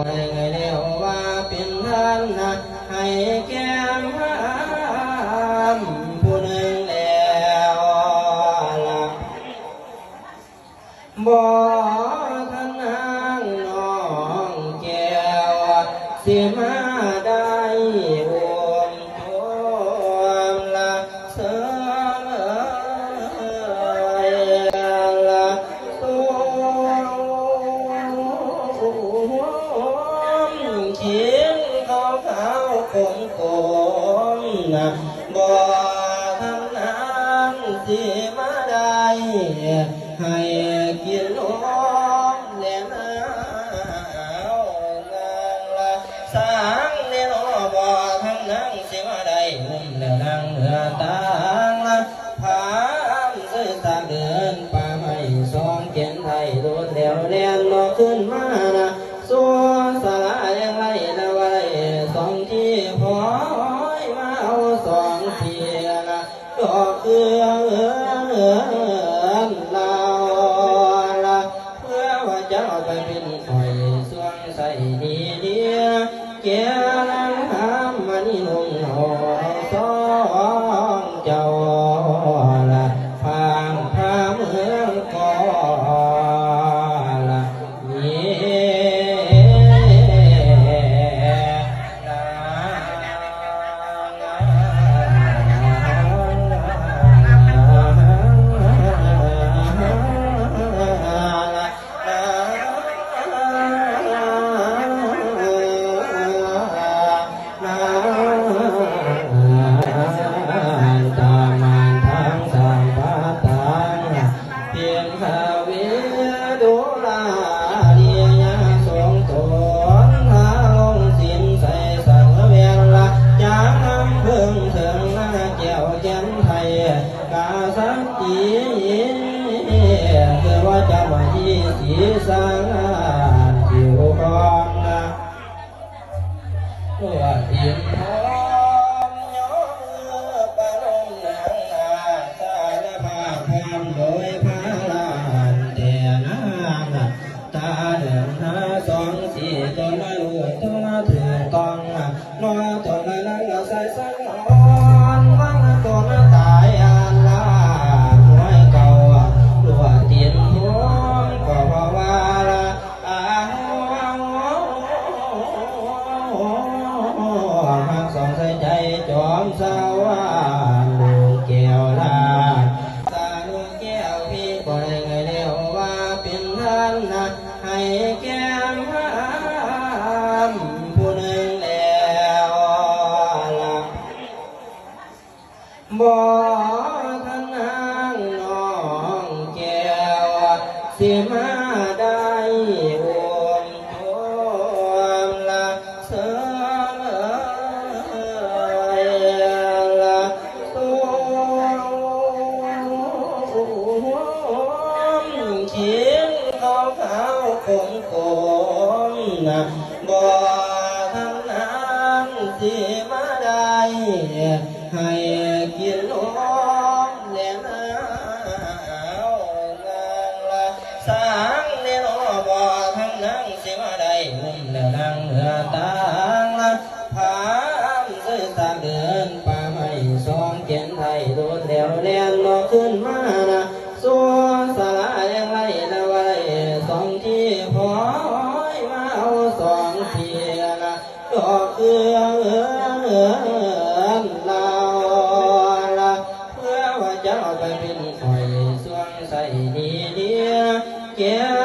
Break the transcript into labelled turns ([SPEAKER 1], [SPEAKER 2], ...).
[SPEAKER 1] ได้ไงเดียวว่าเป็นท่านนะให้แก้มผู้หนึ่งแล้วล่ะบ่ท่านนางน้องแก้วสิมาได้อมทวมละเสยละตัวเขียนเขาคงนะบ่ท่านนางสิมาได้ให้กินนมแน่นาวงานละสางเนนบ่ทั้งนั่งสิมาได้หุ่มแล้วนั่งเหนือตางละพามซื้อตาเดินป่าไม่สองเขียนไทยโดดแล้วเรียนบ่ขึ้นมานะสัวสลายยังไรละไว้สองที่พอยมาเอาสองเทียนะก็คือเราละเพื่อว่าจะเอาไปเป็นข่อยสวงใส่ดีเดียแก่ลังหามมันนุ่งหอสองเจ้าละพางพาเมืองก่อละนี่สีสันผิวพรนะตัวอิ่มพร้อมย้อมปะลงหนังนาตาละผ้าพรมโดยพระลานแต่นางตาเดินหาสองสี่ตัวละลูกตัวละถือตองนอตัวละนั่งใส่สังอ่อนวังตัวละตายอันลาหวยเก่าตัวเตียนหัวก็เพราะว่าละหักสองใส่ใจจอมสาวลูกแก้วลาตาลูกแก้วพี่ก็ได้ไงเดียวว่าเป็นท่านนะให้แก้มผู้หนึ่งแล้วล่ะบ่ท่านนางน้องแก้วสิมาได้อมทวมละเสยละตัวเขียนเขาคงนะบ่ท่านนางสิมาได้ให้กินนมแน่นาวงานละสางเนนบ่ทั้งนั่งสิมาได้หุ่มแล้วนั่งเหนือตางละพามซื้อตาเดินป่าไม่สองเขียนไทยโดดแล้วเรียนบ่ขึ้นมานะสัวสลายยังไรละไว้สองที่พอยมาเอาสองเทียนะก็คือเราละเพื่อว่าจะเอาไปเป็นข่อยสวงใส่ดีเดียแก่